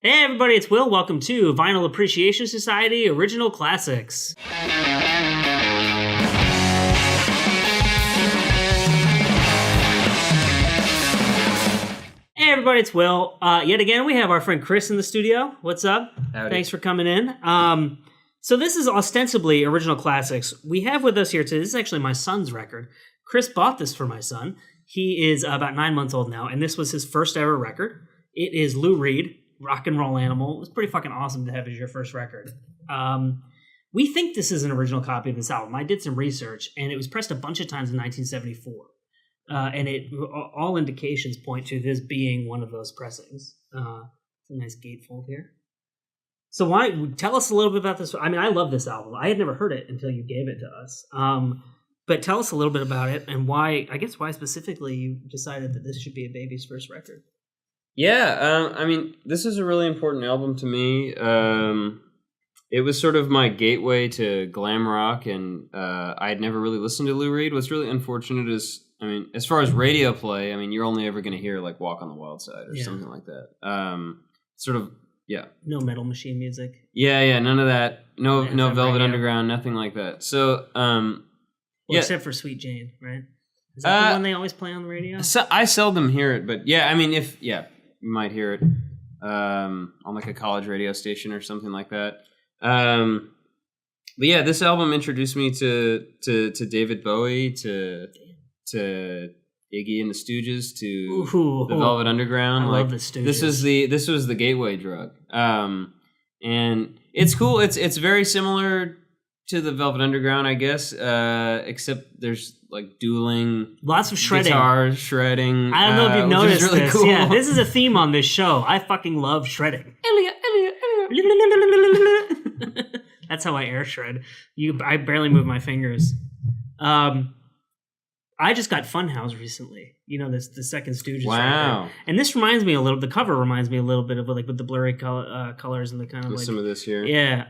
Hey everybody, it's Will. Welcome to Vinyl Appreciation Society Original Classics. Hey everybody, it's Will. Yet again, we have our friend Chris in the studio. What's up? Howdy. Thanks for coming in. So this is ostensibly Original Classics. We have with us here today, this is actually my son's record. Chris bought this for my son. He is about 9 months old now, and this was his first ever record. It is Lou Reed, Rock and Roll Animal. It was pretty fucking awesome to have as your first record. We think this is an original copy of this album. I did some research, and it was pressed a bunch of times in 1974. And all indications point to this being one of those pressings. It's a nice gatefold here. So why tell us a little bit about this? I mean, I love this album. I had never heard it until you gave it to us. But tell us a little bit about it and why specifically you decided that this should be a baby's first record. Yeah, I mean, this is a really important album to me. It was sort of my gateway to glam rock, and I had never really listened to Lou Reed. What's really unfortunate is, I mean, as far as radio play, I mean, you're only ever going to hear like "Walk on the Wild Side" or something like that. Sort of, yeah. No Metal Machine music. Yeah, none of that. No Velvet Underground, nothing like that. So, yeah. Except for Sweet Jane, right? Is that the one they always play on the radio? So I seldom hear it, but yeah, I mean, you might hear it on like a college radio station or something like that. But yeah, this album introduced me to David Bowie, to Iggy and the Stooges, to the Velvet Underground. I love the Stooges. This was the gateway drug. And it's cool. It's very similar to the Velvet Underground, I guess, except there's like dueling, lots of shredding, guitars, shredding. I don't know if you've noticed really this. Cool. Yeah, this is a theme on this show. I fucking love shredding. That's how I air shred. I barely move my fingers. I just got Funhouse recently. You know, the second Stooges. Wow. Record. And this reminds me a little. The cover reminds me a little bit of like with the blurry colors and the kind of with like some of this here. Yeah.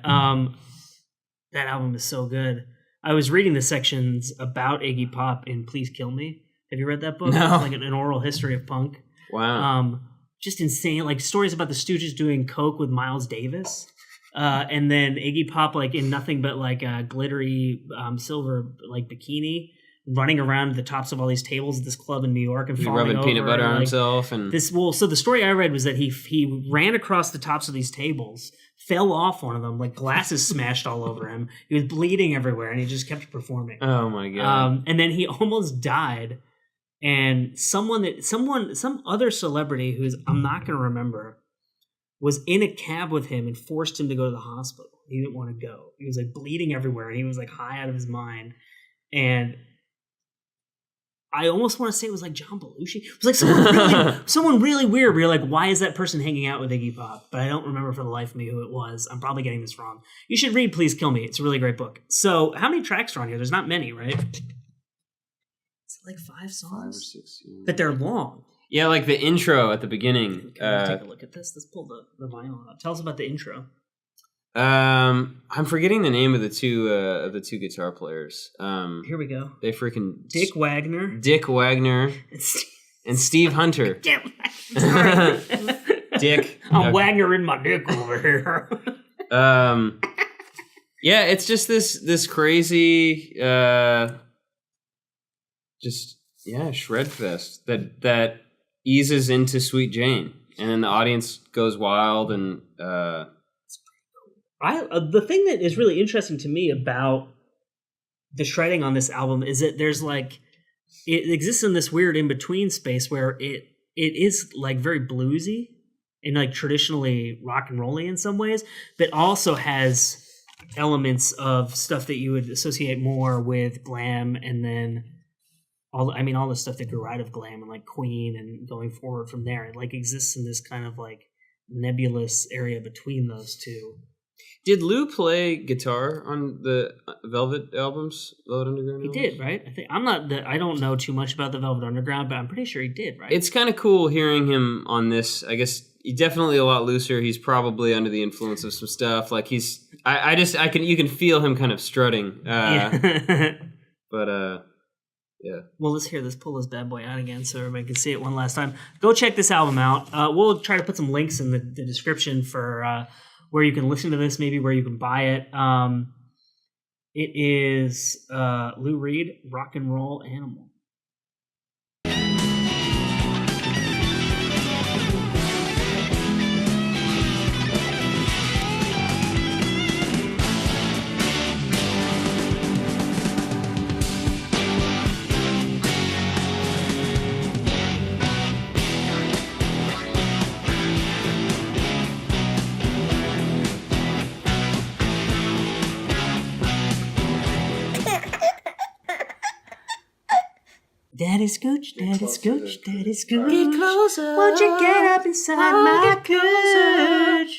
That album is so good. I was reading the sections about Iggy Pop in Please Kill Me. Have you read that book? No. It's like an oral history of punk. Wow. Just insane. Like stories about the Stooges doing coke with Miles Davis. And then Iggy Pop like in nothing but like a glittery silver like bikini running around the tops of all these tables at this club in New York and falling rubbing over peanut butter and, on like, himself and this. Well, so the story I read was that he ran across the tops of these tables, fell off one of them, like glasses smashed all over him. He was bleeding everywhere, and he just kept performing. Oh my god! And then he almost died, and some other celebrity who's I'm not going to remember was in a cab with him and forced him to go to the hospital. He didn't want to go. He was like bleeding everywhere, and he was like high out of his mind, and I almost want to say it was like John Belushi. It was like someone really weird. Where you're like, why is that person hanging out with Iggy Pop? But I don't remember for the life of me who it was. I'm probably getting this wrong. You should read Please Kill Me. It's a really great book. So how many tracks are on here? There's not many, right? It's like 5 songs? 5 or 6. Yeah. But they're long. Yeah, like the intro at the beginning. Take a look at this. Let's pull the vinyl out. Tell us about the intro. I'm forgetting the name of the two guitar players. Here we go. They freaking Dick Wagner and Steve Hunter. Damn. Sorry. Dick. I'm Wagner in my dick over here. Yeah, it's just this crazy shred fest that eases into Sweet Jane, and then the audience goes wild and the thing that is really interesting to me about the shredding on this album is that there's like it exists in this weird in-between space where it is like very bluesy and like traditionally rock and rolly in some ways, but also has elements of stuff that you would associate more with glam, and then all the stuff that grew out of glam and like Queen and going forward from there. It like exists in this kind of like nebulous area between those two. Did Lou play guitar on the Velvet albums? Velvet Underground albums? He did, right? I don't know too much about the Velvet Underground, but I'm pretty sure he did, right? It's kind of cool hearing him on this. I guess he's definitely a lot looser. He's probably under the influence of some stuff. Like you can feel him kind of strutting. But Yeah. Well, let's pull this bad boy out again so everybody can see it one last time. Go check this album out. We'll try to put some links in the description for where you can listen to this, maybe where you can buy it. It is Lou Reed, Rock and Roll Animal. Daddy Scooch, Daddy Scooch, Daddy Scooch. Get closer. Won't you get up inside my couch?